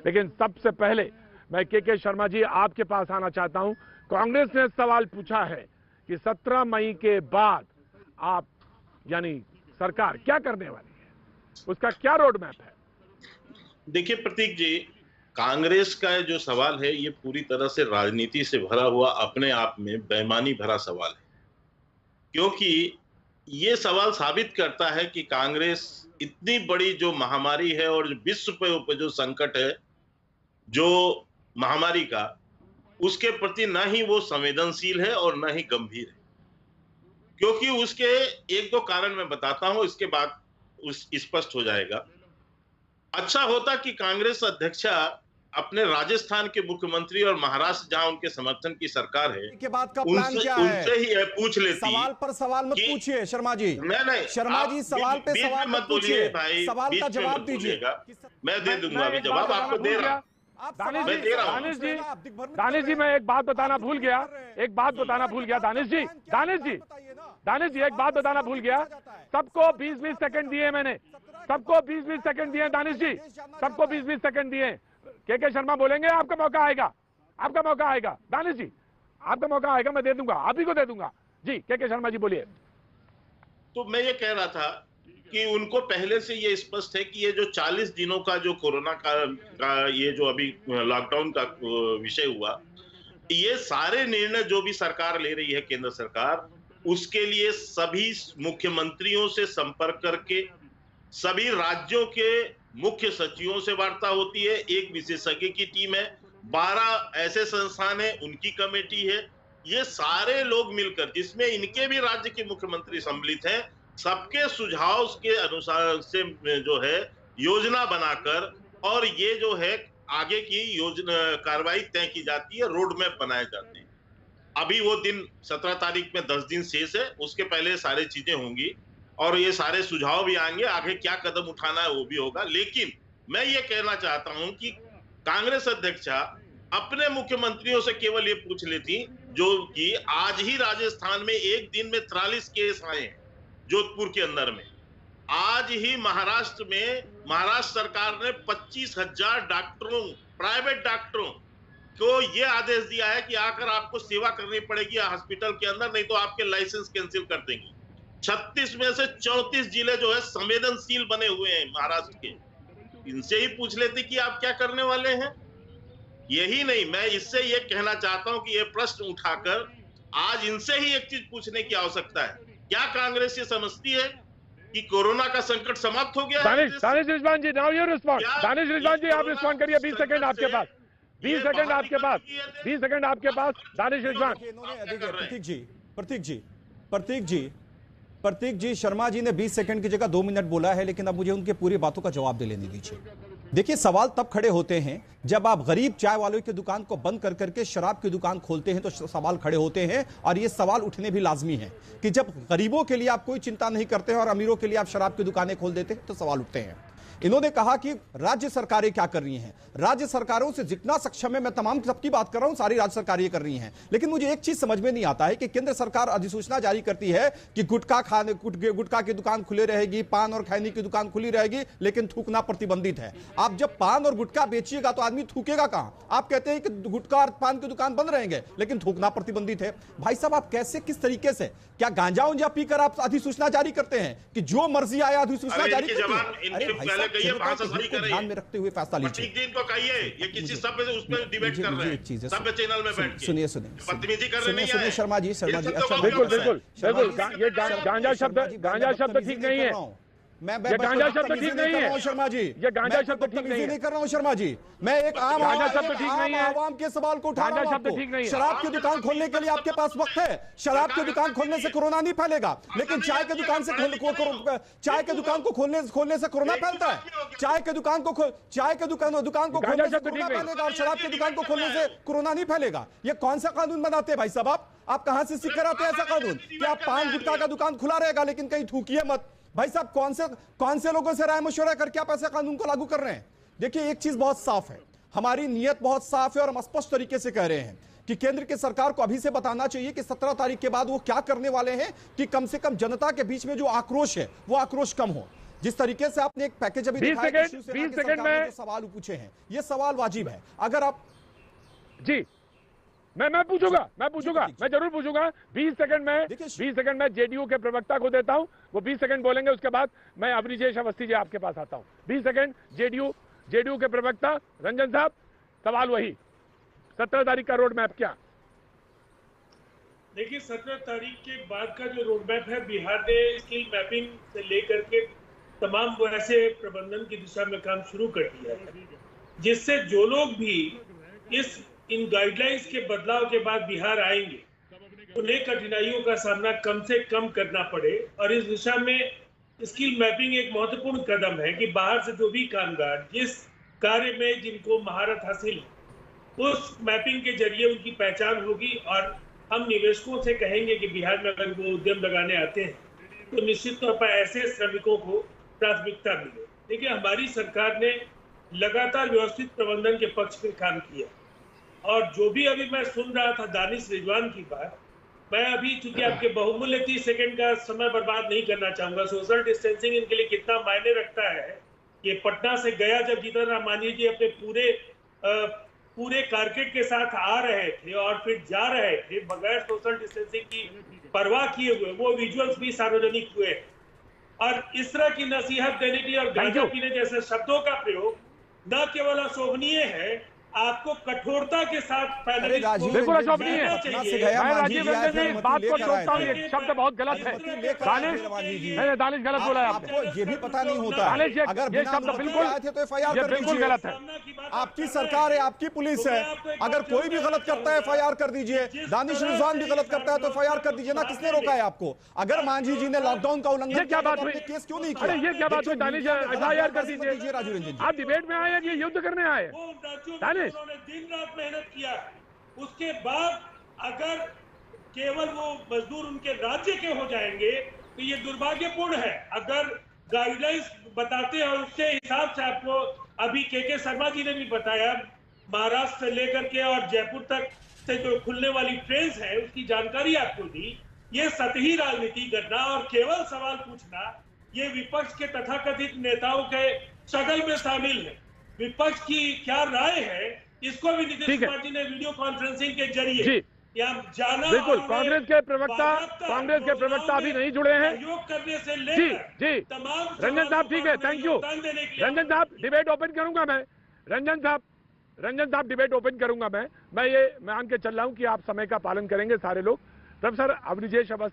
लेकिन सबसे पहले मैं के शर्मा जी आपके पास आना चाहता हूं। कांग्रेस ने सवाल पूछा है कि 17 मई के बाद आप यानी सरकार क्या करने वाली है, उसका क्या रोड मैप है? देखिए प्रतीक जी, कांग्रेस का जो सवाल है ये पूरी तरह से राजनीति से भरा हुआ, अपने आप में बेईमानी भरा सवाल है, क्योंकि ये सवाल साबित करता है कि कांग्रेस इतनी बड़ी जो महामारी है और विश्व पे जो संकट है, जो महामारी का, उसके प्रति न ही वो संवेदनशील है और न ही गंभीर है। क्योंकि उसके एक दो कारण मैं बताता हूं, इसके बाद स्पष्ट हो जाएगा। अच्छा होता कि कांग्रेस अध्यक्षा अपने राजस्थान के मुख्यमंत्री और महाराष्ट्र जहां उनके समर्थन की सरकार है के बाद का प्लान क्या है? उनसे ही यह पूछ लेती। सवाल पर सवाल मत पूछिए शर्मा जी। नहीं, शर्मा जी सवाल पे सवाल मत पूछिए भाई, सवाल का जवाब दीजिए। मैं दे दूंगा अभी जवाब, आपको दे रहा हूं। दानिश जी मैं एक बात बताना भूल गया, एक बात बताना भूल गया। दानिश जी एक बात बताना भूल गया। सबको 20-20 सेकंड दिए मैंने, सबको 20-20 सेकंड दिए। दानिश जी सबको 20-20 सेकंड दिए। के शर्मा बोलेंगे, आपका मौका आएगा, आपका मौका आएगा। दानिश जी आपका मौका आएगा, मैं दे दूंगा, आप ही को दे दूंगा जी। के शर्मा जी बोलिए। तो मैं ये कह रहा था कि उनको पहले से ये स्पष्ट है कि ये जो 40 दिनों का जो कोरोना का ये जो अभी लॉकडाउन का विषय हुआ, ये सारे निर्णय जो भी सरकार ले रही है, केंद्र सरकार, उसके लिए सभी मुख्यमंत्रियों से संपर्क करके सभी राज्यों के मुख्य सचिवों से वार्ता होती है। एक विशेषज्ञ की टीम है, 12 ऐसे संस्थान है, उनकी कमेटी है। ये सारे लोग मिलकर, जिसमें इनके भी राज्य के मुख्यमंत्री सम्मिलित हैं, सबके सुझाव के अनुसार से जो है योजना बनाकर और ये जो है आगे की योजना कार्रवाई तय की जाती है, रोड मैप बनाए जाते हैं। अभी वो दिन 17 तारीख में 10 दिन शेष है, उसके पहले सारी चीजें होंगी और ये सारे सुझाव भी आएंगे, आगे क्या कदम उठाना है वो भी होगा। लेकिन मैं ये कहना चाहता हूं कि कांग्रेस अध्यक्षा अपने मुख्यमंत्रियों से केवल ये पूछ लेती, जो कि आज ही राजस्थान में एक दिन में 43 केस आए हैं जोधपुर के अंदर में। आज ही महाराष्ट्र में महाराष्ट्र सरकार ने 25,000 डॉक्टरों, प्राइवेट डॉक्टरों को यह आदेश दिया है कि आकर आपको सेवा करनी पड़ेगी हॉस्पिटल के अंदर, नहीं तो आपके लाइसेंस कैंसिल कर देंगे। 36 में से 34 जिले जो है संवेदनशील बने हुए हैं महाराष्ट्र के। इनसे ही पूछ लेते कि आप क्या करने वाले हैं। यही नहीं, मैं इससे ये कहना चाहता हूं कि ये प्रश्न उठाकर आज इनसे ही एक चीज पूछने की आवश्यकता है, क्या कांग्रेस ये समझती है कि कोरोना का संकट समाप्त हो गया? Danish Rizwan ji, now you respond. Danish Rizwan ji आप रिस्पॉन्ड करिए, 20 सेकंड आपके पास, 20 सेकंड आपके पास, 20 सेकंड आपके पास। दानिश रिजवान। प्रतीक जी शर्मा जी ने 20 सेकंड की जगह 2 मिनट बोला है, लेकिन अब मुझे उनके पूरी बातों का जवाब दे लेने दीजिए। देखिए सवाल तब खड़े होते हैं जब आप गरीब चाय वालों की दुकान को बंद कर करके शराब की दुकान खोलते हैं, तो सवाल खड़े होते हैं। और ये सवाल उठने भी लाजमी है कि जब गरीबों के लिए आप कोई चिंता नहीं करते हैं और अमीरों के लिए आप शराब की दुकानें खोल देते हैं, तो सवाल उठते हैं। इन्होंने कहा कि राज्य सरकारें क्या कर रही हैं, राज्य सरकारों से जितना सक्षम है, मैं तमाम सबकी बात कर रहा हूं, सारी राज्य सरकारें कर रही हैं। लेकिन मुझे एक चीज समझ में नहीं आता है कि केंद्र सरकार अधिसूचना जारी करती है कि गुटखा की दुकान खुली रहेगी, पान और खैनी की दुकान खुली रहेगी, लेकिन थूकना प्रतिबंधित है। आप जब पान और गुटखा बेचिएगा तो आदमी थूकेगा कहां? आप कहते हैं कि गुटखा और पान की दुकान बंद रहेंगे, लेकिन थूकना प्रतिबंधित है। भाई साहब आप कैसे, किस तरीके से, क्या गांजा उंजा पीकर आप अधिसूचना जारी करते हैं कि जो मर्जी आया अधिसूचना जारी करते हैं? अरे भाई साहब ध्यान में रखते हुए फैसला लीजिए। इनको कहिए ये किसी सभ्य से उस पर डिबेट कर रहे हैं, सभ्य चैनल में बैठ के सुनिए बदतमीजी कर रहे हैं। सुनिए शर्मा जी अच्छा ये गांजा शब्द ठीक नहीं है। मैं गांजा शब्द ठीक नहीं है शर्मा जी, ये गांजा शब्द ठीक नहीं कर रहा हूं शर्मा जी। मैं एक आम आवाम के सवाल को उठा रहा हूं। शराब की दुकान खोलने के लिए आपके पास वक्त है, शराब की दुकान खोलने से कोरोना नहीं फैलेगा, लेकिन चाय के दुकान से चाय के दुकान को खोलने से कोरोना फैलता है। चाय के दुकान को खोलने से कोरोना फैलेगा और शराब की दुकान को खोलने से कोरोना नहीं फैलेगा। ये कौन सा कानून बनाते हैं भाई साहब? आप कहां से सीख कर आते हैं ऐसा कानून कि आप पान गुटखा का दुकान खुला रहेगा लेकिन कहीं थूकिए मत? भाई साहब कौन से लोगों से राय मशवरा करके आप ऐसे कानून को लागू कर रहे हैं? देखिए एक चीज बहुत साफ है, हमारी नीयत बहुत साफ है और हम स्पष्ट तरीके से कह रहे हैं कि केंद्र की सरकार को अभी से बताना चाहिए कि 17 तारीख के बाद वो क्या करने वाले हैं कि कम से कम जनता के बीच में जो आक्रोश है वो आक्रोश कम हो। जिस तरीके से आपने एक पैकेज अभी 20 दिखाया कि सेकंड, शिवसेना 20 की सेकंड सरकार ने में- जो सवाल पूछे हैं, ये सवाल वाजिब है। अगर आप जी मैं पूछूंगा, ठीक। मैं जरूर पूछूंगा। 20 सेकंड में, देखिए, 20 सेकंड में जेडीयू के प्रवक्ता को देता हूं, वो 20 सेकंड बोलेंगे, उसके बाद मैं अभिजीत अवस्थी जी आपके पास आता हूं। 20 सेकंड जेडीयू के प्रवक्ता रंजन साहब, सवाल वही 17 तारीख का रोड मैप क्या? देखिए 17 तारीख के बाद का जो रोड मैप है, बिहार ने स्किल मैपिंग से लेकर के तमाम वैसे प्रबंधन की दिशा में काम शुरू कर दिया है, जिससे जो लोग भी इन गाइडलाइंस के बदलाव के बाद बिहार आएंगे उन्हें कठिनाइयों का सामना कम से कम करना पड़े। और इस दिशा में स्किल मैपिंग एक महत्वपूर्ण कदम है कि बाहर से जो भी कामगार जिस कार्य में जिनको महारत हासिल है, उस मैपिंग के जरिए उनकी पहचान होगी। और हम निवेशकों से कहेंगे कि बिहार में अगर वो उद्यम लगाने आते हैं तो निश्चित तौर पर ऐसे श्रमिकों को प्राथमिकता मिले। देखिए हमारी सरकार ने लगातार व्यवस्थित प्रबंधन के पक्ष में काम किया, और जो भी अभी मैं सुन रहा था दानिश रिजवान की बात, मैं अभी चूंकि आपके बहुमूल्य 30 सेकंड का समय बर्बाद नहीं करना चाहूंगा। सोशल डिस्टेंसिंग इनके लिए कितना मायने रखता है। ये पटना से गया जब जीतन राम मांझी जी अपने पूरे कारकेट के साथ आ रहे थे और फिर जा रहे थे बगैर सोशल डिस्टेंसिंग की परवाह किए हुए, वो विजुअल्स भी सार्वजनिक हुए। और इस तरह की नसीहत देने की और गांजा पीने जैसे शब्दों का प्रयोग न केवल अशोभनीय है, आपको कठोरता के साथ बिल्कुल अशोभनीय है। मैं राजीव रंजन जी बात को टोकता हूँ, ये शब्द बहुत गलत है। दानिश गलत बोला है आपने। ये भी पता नहीं होता है। अगर ये शब्द बिल्कुल आए थे तो एफआईआर कर बिल्कुल दीजिए। गलत है। आपकी सरकार है, आपकी पुलिस है, अगर कोई भी गलत करता है एफआईआर कर दीजिए। दानिश रिजवान भी गलत करता है तो एफआईआर कर दीजिए ना। किसने रोका है आपको? अगर मांझी जी ने लॉकडाउन का उल्लंघन क्या बात हुई? केस क्यों नहीं किया? अरे ये क्या बात हुई? दानिश एफआईआर कर दीजिए। राजू रंजन जी, आप डिबेट में आए हैं, युद्ध करने आए हैं? दानिश दिन रात मेहनत किया, उसके बाद अगर केवल वो मजदूर उनके राज्य के हो जाएंगे तो ये दुर्भाग्यपूर्ण है। अगर गाइडलाइंस बताते हैं उसके हिसाब से आपको अभी के शर्मा जी ने भी बताया, महाराष्ट्र से लेकर के और जयपुर तक से जो खुलने वाली ट्रेन है उसकी जानकारी आपको दी। ये सतही राजनीति करना और केवल सवाल पूछना, ये विपक्ष के तथाकथित नेताओं के शगल में शामिल है। विपक्ष की क्या राय है इसको भी नीतीश कुमार जी ने वीडियो कॉन्फ्रेंसिंग के जरिए जाना। बिल्कुल, कांग्रेस के प्रवक्ता अभी नहीं जुड़े हैं। सहयोग करने से जी लेकर तमाम रंजन साहब ठीक है, थैंक यू। रंजन साहब डिबेट ओपन करूंगा मैं। रंजन साहब डिबेट ओपन करूंगा मैं ये मान के चल रहा हूं कि आप समय का पालन करेंगे सारे लोग। प्रोफेसर अभिजीत अवस्थी